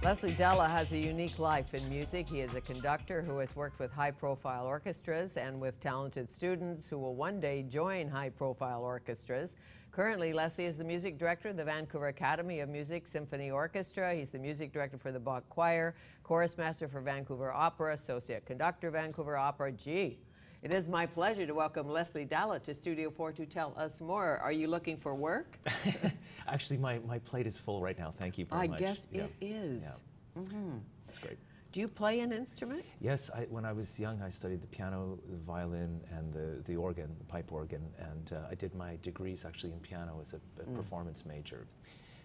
Leslie Dala has a unique life in music. He is a conductor who has worked with high-profile orchestras and with talented students who will one day join high-profile orchestras. Currently, Leslie is the music director of the Vancouver Academy of Music Symphony Orchestra. He's the music director for the Bach Choir, chorus master for Vancouver Opera, associate conductor, Vancouver Opera. Gee, it is my pleasure to welcome Leslie Dala to Studio 4 to tell us more. Are you looking for work? Actually, my plate is full right now. Thank you very much. I guess it is. Yeah. That's great. Do you play an instrument? Yes, when I was young, I studied the piano, the violin, and the organ, the pipe organ, and I did my degrees actually in piano as a performance major.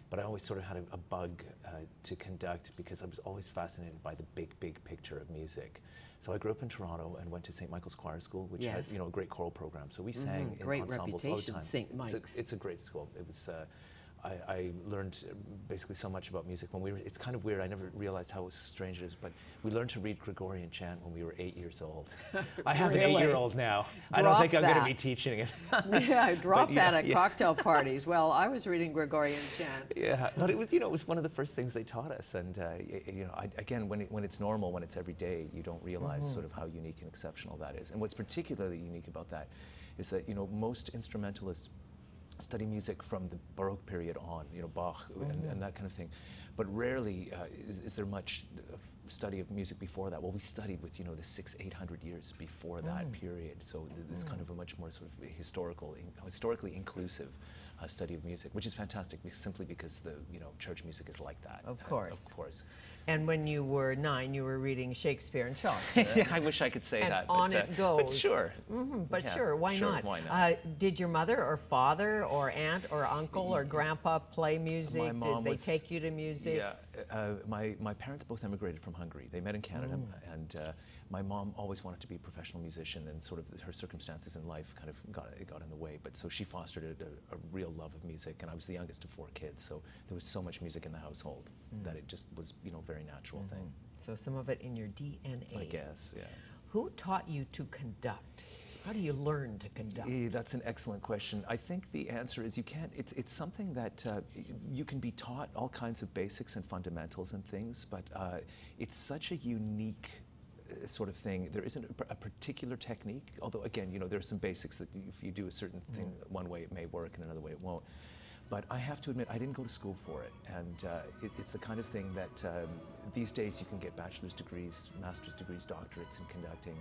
But I always sort of had a bug to conduct because I was always fascinated by the big picture of music. So I grew up in Toronto and went to St. Michael's Choir School, which had a great choral program. So we sang in ensembles all the time. St. Mike's. It's a great school. It was. I learned basically so much about music when we were. It's kind of weird. I never realized how strange it is, but we learned to read Gregorian chant when we were 8 years old. I have an 8-year-old now. I don't think I'm going to be teaching it. Yeah, drop that at cocktail parties. Well, I was reading Gregorian chant. Yeah, but it was, it was one of the first things they taught us, and again, when it's normal, when it's every day, you don't realize sort of how unique and exceptional that is. And what's particularly unique about that is that most instrumentalists study music from the Baroque period on, Bach and that kind of thing. But rarely is there much study of music before that. Well, we studied with, the 600-800 years before that period. So there's kind of a much more sort of historically inclusive study of music, which is fantastic simply because the, church music is like that. Of course. Of course. And when you were 9, you were reading Shakespeare and Chaucer. Yeah, I wish I could say and that. On it goes. But sure. Sure, why not? Why not? Did your mother or father or aunt or uncle or grandpa play music? My mom Did they take you to music? Yeah, my parents both emigrated from Hungary. They met in Canada, and my mom always wanted to be a professional musician, and sort of her circumstances in life kind of got in the way. But so she fostered a real love of music, and I was the youngest of 4 kids, so there was so much music in the household that it just was, very natural thing. So some of it in your DNA. I guess, yeah. Who taught you to conduct? How do you learn to conduct? That's an excellent question. I think the answer is you can't. It's something that you can be taught all kinds of basics and fundamentals and things, but it's such a unique sort of thing. There isn't a particular technique, although again, there are some basics that if you do a certain thing one way it may work and another way it won't. But I have to admit, I didn't go to school for it, and it's the kind of thing that these days you can get bachelor's degrees, master's degrees, doctorates in conducting.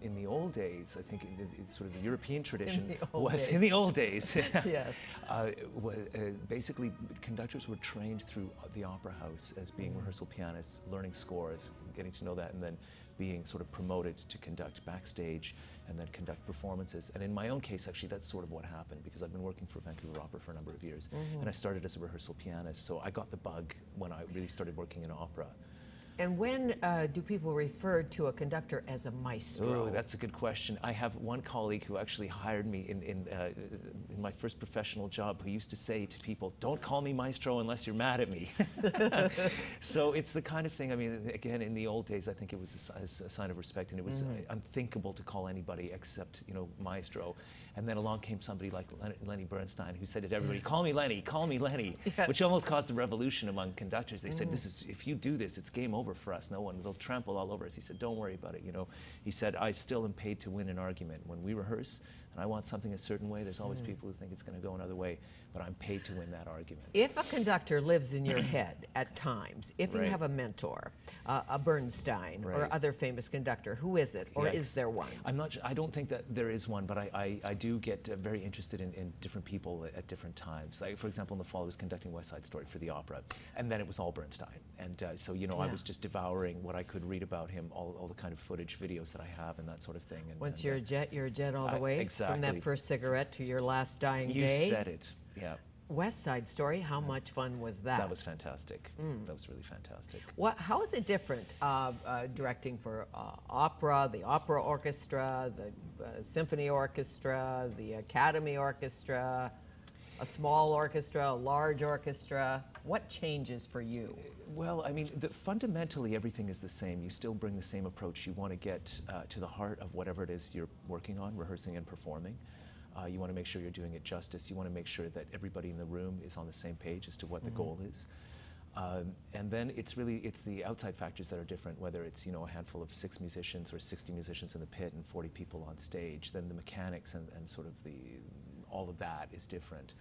In the old days, I think sort of the European tradition was in the old days. Yes. Basically, conductors were trained through the opera house as being rehearsal pianists, learning scores, getting to know that, and then being sort of promoted to conduct backstage and then conduct performances. And in my own case, actually, that's sort of what happened, because I've been working for Vancouver Opera for a number of years, and I started as a rehearsal pianist, so I got the bug when I really started working in opera. And when do people refer to a conductor as a maestro? Oh, that's a good question. I have one colleague who actually hired me in my first professional job, who used to say to people, "Don't call me maestro unless you're mad at me." So it's the kind of thing, I mean, again, in the old days, I think it was a sign of respect, and it was unthinkable to call anybody except, maestro. And then along came somebody like Lenny Bernstein, who said to everybody, "Call me Lenny, call me Lenny," which almost caused a revolution among conductors. They said, if you do this, it's game over for us. They'll trample all over us. He said, "Don't worry about it." He said, "I still am paid to win an argument. When we rehearse and I want something a certain way, there's always people who think it's going to go another way, but I'm paid to win that argument." If a conductor lives in your head at times, if you have a mentor, a Bernstein or other famous conductor, who is it, or is there one? I don't think that there is one, but I do get very interested in different people at different times. Like, for example, in the fall, I was conducting West Side Story for the opera, and then it was all Bernstein. And so, I was just devouring what I could read about him, all the kind of footage, videos that I have, and that sort of thing. And, Once you're a jet all the way? Exactly. From that first cigarette to your last dying day? You said it, yeah. West Side Story, how much fun was that? That was fantastic. That was really fantastic. How is it different directing for opera, the opera orchestra, the symphony orchestra, the academy orchestra, a small orchestra, a large orchestra? What changes for you? Well, I mean, fundamentally everything is the same. You still bring the same approach. You want to get to the heart of whatever it is you're working on, rehearsing and performing. You want to make sure you're doing it justice. You want to make sure that everybody in the room is on the same page as to what the goal is. And then it's the outside factors that are different, whether it's, you know, a handful of 6 musicians or 60 musicians in the pit and 40 people on stage. Then the mechanics and sort of all of that is different.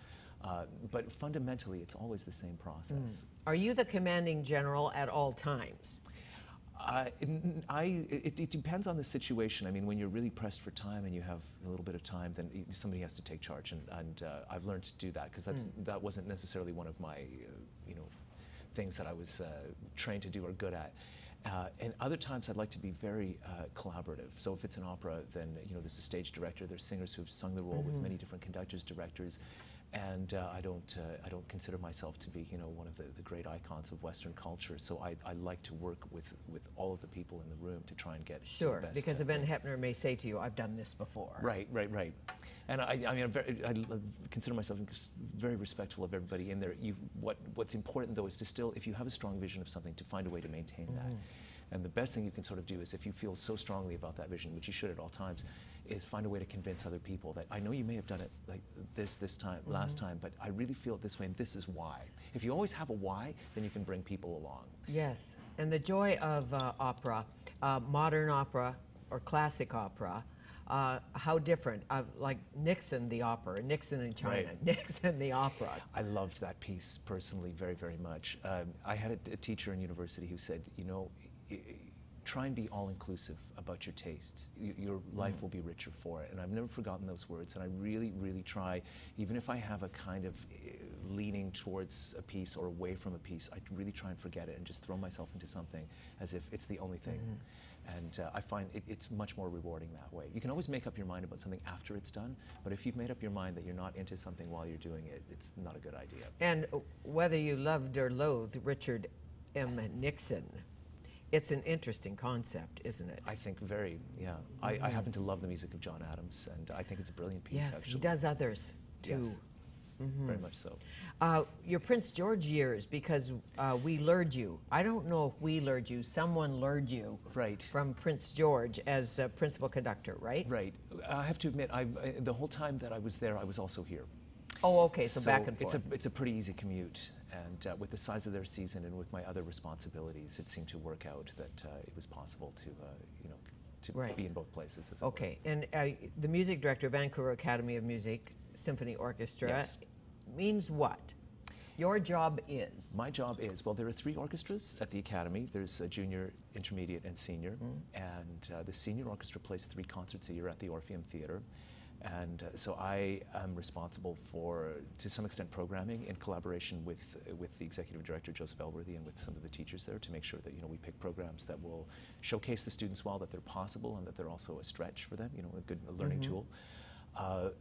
But fundamentally, it's always the same process. Are you the commanding general at all times? It depends on the situation. I mean, when you're really pressed for time and you have a little bit of time, then somebody has to take charge, and I've learned to do that, because that wasn't necessarily one of my, you know, things that I was trained to do or good at. And other times I'd like to be very collaborative. So if it's an opera, then, you know, there's a stage director, there's singers who've sung the role with many different conductors, directors, and I don't consider myself to be, you know, one of the great icons of Western culture. So I like to work with all of the people in the room to try and get sure, the best, because a Ben Heppner may say to you, "I've done this before." Right. And I mean, I consider myself very respectful of everybody in there. What's important though is to still, if you have a strong vision of something, to find a way to maintain that. And the best thing you can sort of do is, if you feel so strongly about that vision, which you should at all times, is find a way to convince other people that, I know you may have done it like this time, last time, but I really feel it this way, and this is why. If you always have a why, then you can bring people along. Yes, and the joy of opera, modern opera or classic opera, how different, like Nixon the opera, Nixon in China, Nixon the opera. I loved that piece personally very, very much. I had a teacher in university who said, you know, try and be all-inclusive about your tastes. Your life will be richer for it. And I've never forgotten those words, and I really, really try, even if I have a kind of leaning towards a piece or away from a piece, I really try and forget it and just throw myself into something as if it's the only thing. And I find it's much more rewarding that way. You can always make up your mind about something after it's done, but if you've made up your mind that you're not into something while you're doing it, it's not a good idea. And whether you loved or loathed Richard M. Nixon, it's an interesting concept, isn't it? I think very, yeah. I happen to love the music of John Adams, and I think it's a brilliant piece, yes, actually. he does others, too. Yes. Very much so. Your Prince George years, because we lured you. I don't know if we lured you. Someone lured you from Prince George as a principal conductor, right? Right. I have to admit, the whole time that I was there, I was also here. Oh, okay, so back and forth. It's a pretty easy commute, and with the size of their season and with my other responsibilities, it seemed to work out that it was possible to, you know, to be in both places. As okay, and the music director, Vancouver Academy of Music Symphony Orchestra, means what? Your job is? My job is, well, there are 3 orchestras at the Academy. There's a junior, intermediate, and senior. And the senior orchestra plays 3 concerts a year at the Orpheum Theatre. And so I am responsible for, to some extent, programming in collaboration with the executive director, Joseph Elworthy, and with some of the teachers there, to make sure that, you know, we pick programs that will showcase the students well, that they're possible, and that they're also a stretch for them, you know, a good learning tool.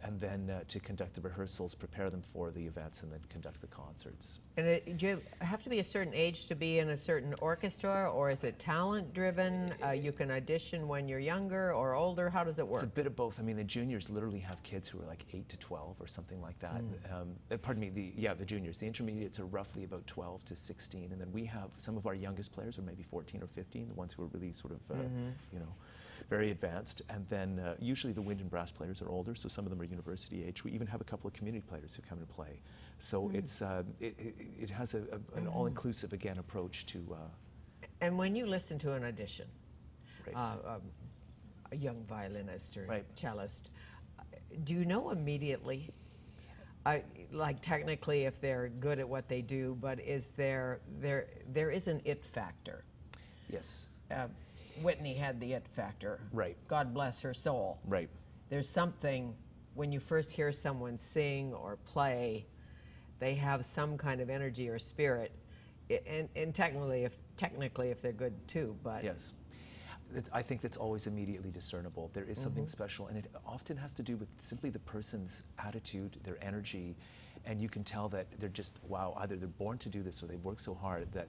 And then to conduct the rehearsals, prepare them for the events, and then conduct the concerts. And do you have to be a certain age to be in a certain orchestra, or is it talent-driven? You can audition when you're younger or older. How does it work? It's a bit of both. I mean, the juniors literally have kids who are like 8 to 12 or something like that. Pardon me, the juniors. The intermediates are roughly about 12 to 16, and then we have some of our youngest players are maybe 14 or 15, the ones who are really sort of, you know, very advanced. And then usually the wind and brass players are older, so some of them are university age. We even have a couple of community players who come and play. So it's it has an all-inclusive, again, approach to... And when you listen to an audition, a young violinist or cellist, do you know immediately, like technically if they're good at what they do, but is there is an it factor? Yes. Whitney had the it factor. Right. God bless her soul. Right. There's something, when you first hear someone sing or play, they have some kind of energy or spirit, and technically if they're good too, but... Yes. I think that's always immediately discernible. There is something special, and it often has to do with simply the person's attitude, their energy, and you can tell that they're just, wow, either they're born to do this or they've worked so hard that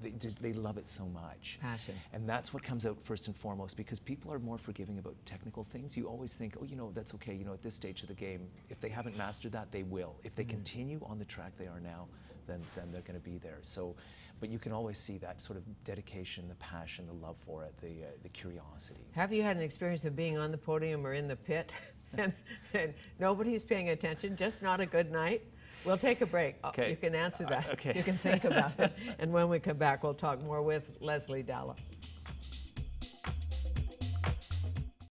they love it so much. Passion. And that's what comes out first and foremost, because people are more forgiving about technical things. You always think, oh, you know, that's okay, you know, at this stage of the game, if they haven't mastered that, they will. If they continue on the track they are now, then they're going to be there. So, but you can always see that sort of dedication, the passion, the love for it, the curiosity. Have you had an experience of being on the podium or in the pit and nobody's paying attention, just not a good night? We'll take a break. Okay. You can answer that. Okay. You can think about it. And when we come back, we'll talk more with Leslie Dala.